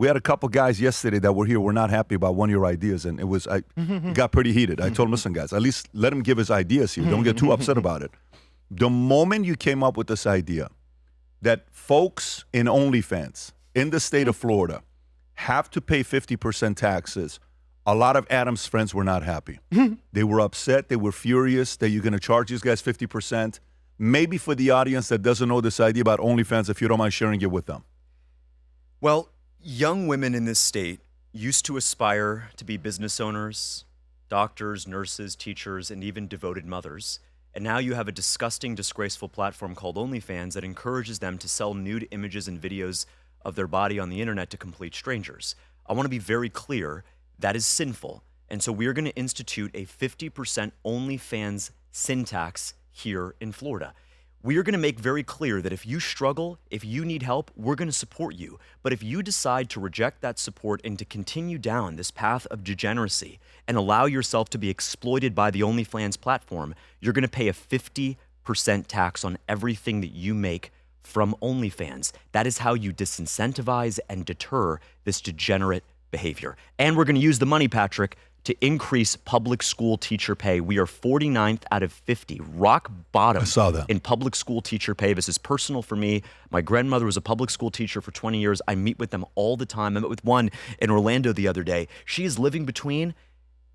We had a couple guys yesterday that were here, were not happy about one of your ideas, and it got pretty heated. I told them, listen, guys, at least let him give his ideas here. Don't get too upset about it. The moment you came up with this idea that folks in OnlyFans in the state of Florida have to pay 50% taxes, a lot of Adam's friends were not happy. They were upset. They were furious that you're going to charge these guys 50%. Maybe for the audience that doesn't know this idea about OnlyFans, if you don't mind sharing it with them. Well, young women in this state used to aspire to be business owners, doctors, nurses, teachers, and even devoted mothers. And now you have a disgusting, disgraceful platform called OnlyFans that encourages them to sell nude images and videos of their body on the internet to complete strangers. I want to be very clear, that is sinful. And so we are going to institute a 50% OnlyFans sin tax here in Florida. We are going to make very clear that if you struggle, if you need help, we're going to support you. But if you decide to reject that support and to continue down this path of degeneracy and allow yourself to be exploited by the OnlyFans platform, you're going to pay a 50% tax on everything that you make from OnlyFans. That is how you disincentivize and deter this degenerate behavior. And we're going to use the money, Patrick, to increase public school teacher pay. We are 49th out of 50, rock bottom in public school teacher pay. This is personal for me. My grandmother was a public school teacher for 20 years. I meet with them all the time. I met with one in Orlando the other day. She is living between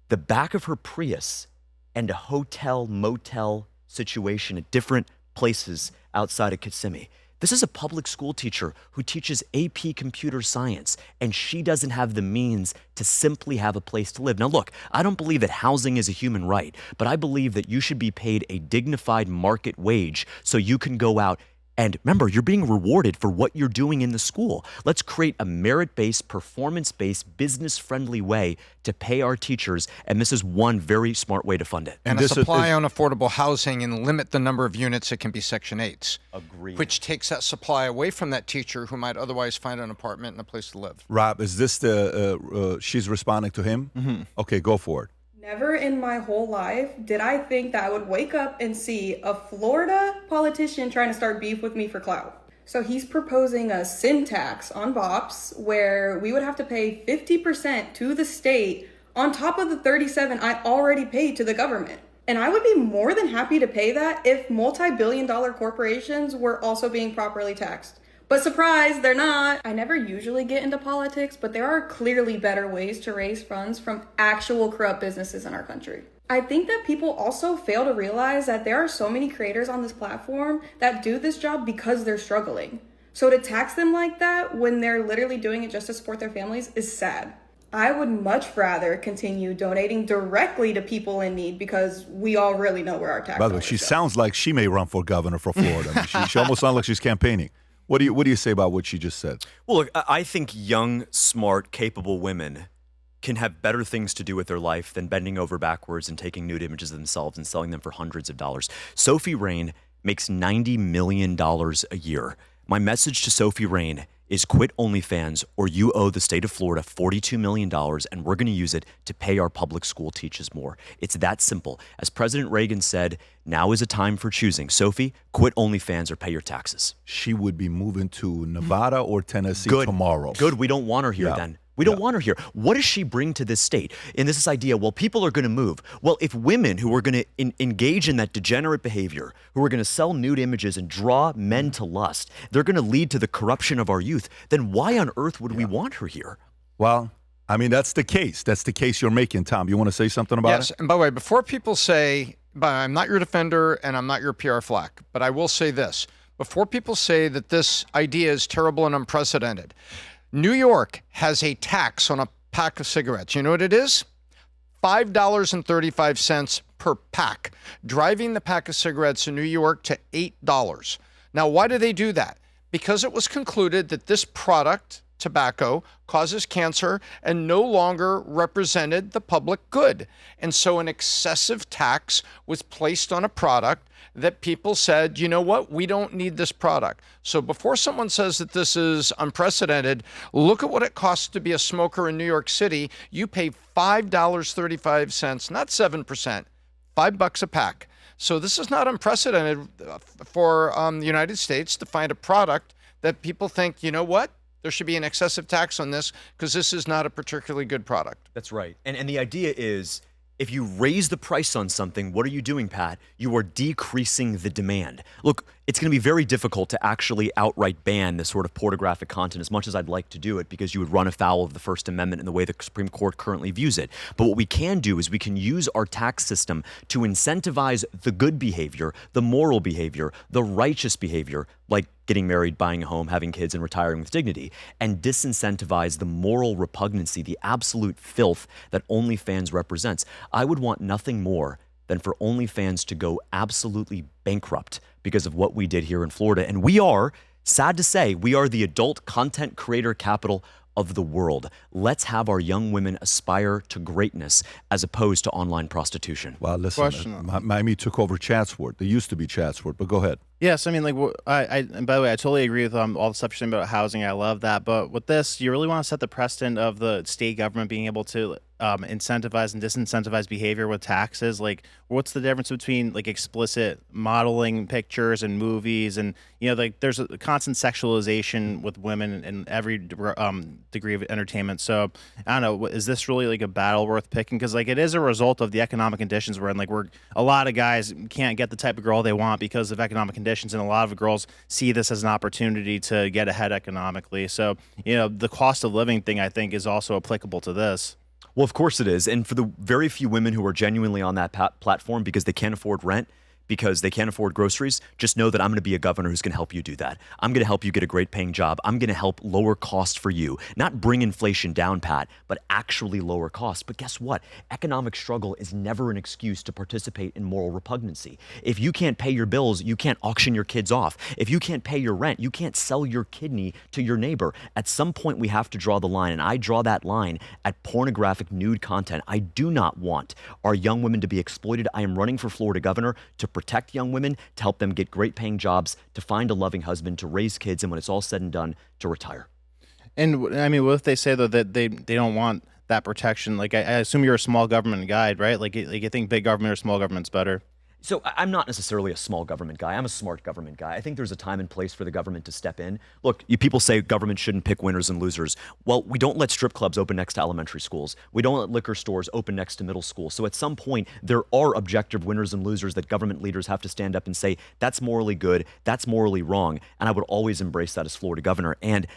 the back of her Prius and a hotel motel situation at different places outside of Kissimmee. This is a public school teacher who teaches AP computer science, and she doesn't have the means to simply have a place to live. Now, look, I don't believe that housing is a human right, but I believe that you should be paid a dignified market wage so you can go out and remember, you're being rewarded for what you're doing in the school. Let's create a merit-based, performance-based, business-friendly way to pay our teachers, and this is one very smart way to fund it. And a supply on affordable housing and limit the number of units that can be Section 8s. Agreed. Which takes that supply away from that teacher who might otherwise find an apartment and a place to live. Rob, is this she's responding to him? Mm-hmm. Okay, go for it. Never in my whole life did I think that I would wake up and see a Florida politician trying to start beef with me for clout. So he's proposing a sin tax on bops where we would have to pay 50% to the state on top of the 37 I already paid to the government. And I would be more than happy to pay that if multi-billion-dollar corporations were also being properly taxed. But surprise, they're not. I never usually get into politics, but there are clearly better ways to raise funds from actual corrupt businesses in our country. I think that people also fail to realize that there are so many creators on this platform that do this job because they're struggling. So to tax them like that when they're literally doing it just to support their families is sad. I would much rather continue donating directly to people in need because we all really know where our tax By the way, she sounds like she may run for governor for Florida. I mean, she almost sounds like she's campaigning. What do you say about what she just said? Well, look, I think young, smart, capable women can have better things to do with their life than bending over backwards and taking nude images of themselves and selling them for hundreds of dollars. Sophie Rain makes $90 million a year. My message to Sophie Rain is quit OnlyFans or you owe the state of Florida $42 million and we're going to use it to pay our public school teachers more. It's that simple. As President Reagan said, now is a time for choosing. Sophie, quit OnlyFans or pay your taxes. She would be moving to Nevada or Tennessee tomorrow. Good. We don't want her here then. We don't want her here. What does she bring to this state? And this idea, well, people are going to move. Well, if women who are going to engage in that degenerate behavior, who are going to sell nude images and draw men to lust, they're going to lead to the corruption of our youth, then why on earth would we want her here? Well, I mean, that's the case. That's the case you're making, Tom. You want to say something about it? Yes, and by the way, before people say, I'm not your defender and I'm not your PR flack, but I will say this. Before people say that this idea is terrible and unprecedented, New York has a tax on a pack of cigarettes. You know what it is? $5.35 per pack, driving the pack of cigarettes in New York to $8. Now, why do they do that? Because it was concluded that this product, tobacco, causes cancer and no longer represented the public good. And so an excessive tax was placed on a product that people said, you know what, we don't need this product. So before someone says that this is unprecedented, look at what it costs to be a smoker in New York City. You pay $5.35, not 7%, $5 a pack. So this is not unprecedented for the United States to find a product that people think, you know what, There should be an excessive tax on this because this is not a particularly good product. That's right. And the idea is, if you raise the price on something, what are you doing, Pat? You are decreasing the demand. Look, it's going to be very difficult to actually outright ban this sort of pornographic content, as much as I'd like to do it, because you would run afoul of the First Amendment and the way the Supreme Court currently views it. But what we can do is we can use our tax system to incentivize the good behavior, the moral behavior, the righteous behavior, like getting married, buying a home, having kids, and retiring with dignity, and disincentivize the moral repugnancy, the absolute filth that OnlyFans represents. I would want nothing more than for OnlyFans to go absolutely bankrupt because of what we did here in Florida. And we are, sad to say, we are the adult content creator capital of the world. Let's have our young women aspire to greatness as opposed to online prostitution. Well, listen, Miami took over Chatsworth. There used to be Chatsworth, but go ahead. Yes, I mean, like, and by the way, I totally agree with all the stuff you're saying about housing. I love that. But with this, you really want to set the precedent of the state government being able to incentivize and disincentivize behavior with taxes. Like, what's the difference between like explicit modeling pictures and movies, and like there's a constant sexualization with women in every degree of entertainment. So I don't know, is this really like a battle worth picking? Because like it is a result of the economic conditions we're in. Like a lot of guys can't get the type of girl they want because of economic conditions, and a lot of girls see this as an opportunity to get ahead economically. So the cost of living thing, I think, is also applicable to this. Well, of course it is. And for the very few women who are genuinely on that platform because they can't afford rent, because they can't afford groceries, just know that I'm going to be a governor who's going to help you do that. I'm going to help you get a great paying job. I'm going to help lower costs for you. Not bring inflation down, Pat, but actually lower costs. But guess what? Economic struggle is never an excuse to participate in moral repugnancy. If you can't pay your bills, you can't auction your kids off. If you can't pay your rent, you can't sell your kidney to your neighbor. At some point, we have to draw the line, and I draw that line at pornographic nude content. I do not want our young women to be exploited. I am running for Florida governor to protect young women, to help them get great paying jobs, to find a loving husband, to raise kids, and when it's all said and done, to retire. And I mean, what if they say though that they don't want that protection? Like I assume you're a small government guy, right? Like you think big government or small government's better? So I'm not necessarily a small government guy. I'm a smart government guy. I think there's a time and place for the government to step in. Look, you people say government shouldn't pick winners and losers. Well, we don't let strip clubs open next to elementary schools. We don't let liquor stores open next to middle schools. So at some point, there are objective winners and losers that government leaders have to stand up and say, that's morally good, that's morally wrong. And I would always embrace that as Florida governor. And,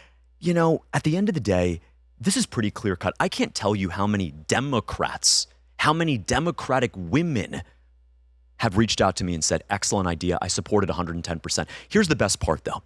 at the end of the day, this is pretty clear cut. I can't tell you how many Democrats, how many Democratic women have reached out to me and said, excellent idea, I support it 110%. Here's the best part though.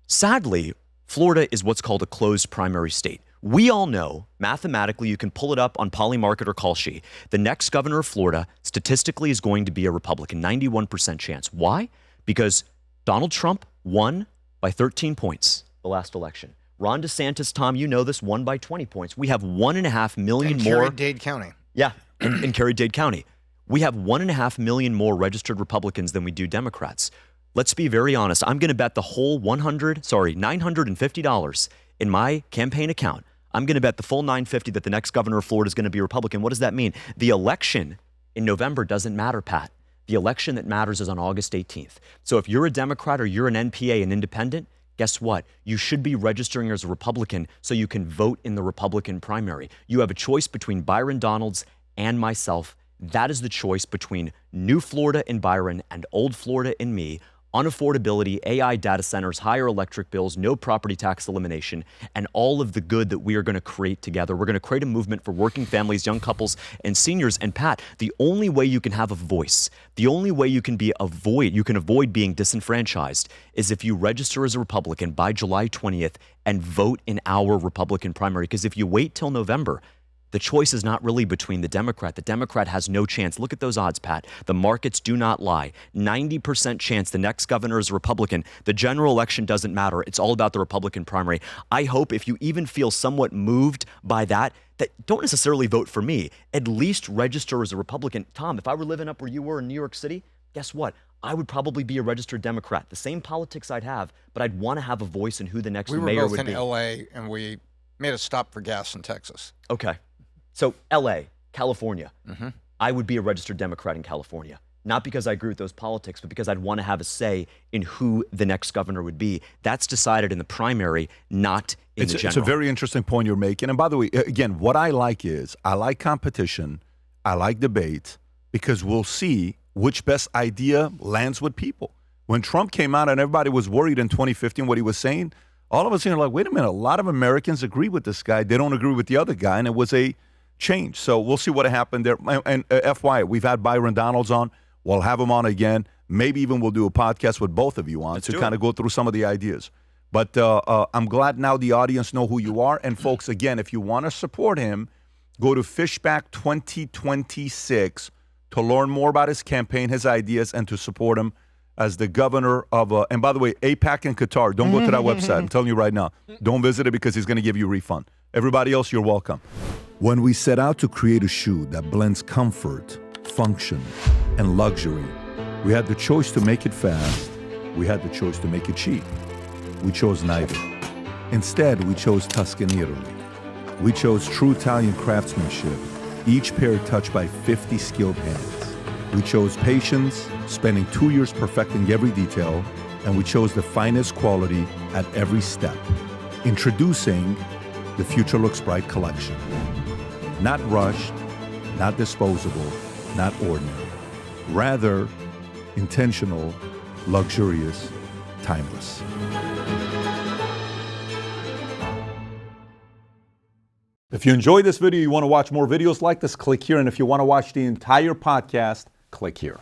Sadly, Florida is what's called a closed primary state. We all know, mathematically, you can pull it up on Polymarket or Call Sheet, the next governor of Florida statistically is going to be a Republican, 91% chance. Why? Because Donald Trump won by 13 points the last election. Ron DeSantis, Tom, you know this, won by 20 points. We have 1.5 million and more. carried Dade County. Yeah, and carried Dade County. We have 1.5 million more registered Republicans than we do Democrats. Let's be very honest. I'm going to bet the whole $950 in my campaign account. I'm going to bet the full $950 that the next governor of Florida is going to be Republican. What does that mean? The election in November doesn't matter, Pat. The election that matters is on August 18th. So if you're a Democrat or you're an NPA, an independent, guess what? You should be registering as a Republican so you can vote in the Republican primary. You have a choice between Byron Donalds and myself. That is the choice between new Florida and Byron and old Florida and me. Unaffordability, AI data centers, higher electric bills, no property tax elimination, and all of the good that we are going to create together. We're going to create a movement for working families, young couples, and seniors. And Pat, the only way you can have a voice, the only way you can avoid being disenfranchised is if you register as a Republican by July 20th and vote in our Republican primary. Because if you wait till November, the choice is not really between the Democrat. The Democrat has no chance. Look at those odds, Pat. The markets do not lie. 90% chance the next governor is a Republican. The general election doesn't matter. It's all about the Republican primary. I hope if you even feel somewhat moved by that don't necessarily vote for me. At least register as a Republican. Tom, if I were living up where you were in New York City, guess what? I would probably be a registered Democrat. The same politics I'd have, but I'd want to have a voice in who the next mayor would be. We were both in L.A. and we made a stop for gas in Texas. Okay. So LA, California, I would be a registered Democrat in California. not because I agree with those politics, but because I'd want to have a say in who the next governor would be. That's decided in the primary, not in the general. It's a very interesting point you're making. And by the way, again, what I like is I like competition, I like debate, because we'll see which best idea lands with people. When Trump came out and everybody was worried in 2015 what he was saying, all of us are like, wait a minute, a lot of Americans agree with this guy. They don't agree with the other guy, and it was a change. So we'll see what happened there. And FYI, we've had Byron Donalds on. We'll have him on again. Maybe even we'll do a podcast with both of you on to kind of go through some of the ideas. But I'm glad now the audience know who you are. And folks, again, if you want to support him, go to Fishback 2026 to learn more about his campaign, his ideas, and to support him as the governor of, and by the way, APAC and Qatar, don't go to that website. I'm telling you right now. Don't visit it because he's going to give you a refund. Everybody else, you're welcome. When we set out to create a shoe that blends comfort, function, and luxury, we had the choice to make it fast. We had the choice to make it cheap. We chose neither. Instead, we chose Tuscany, Italy. We chose true Italian craftsmanship, each pair touched by 50 skilled hands. We chose patience, spending 2 years perfecting every detail, and we chose the finest quality at every step. Introducing the Future Looks Bright collection. Not rushed, not disposable, not ordinary. Rather, intentional, luxurious, timeless. If you enjoyed this video, you want to watch more videos like this, click here. And if you want to watch the entire podcast, click here.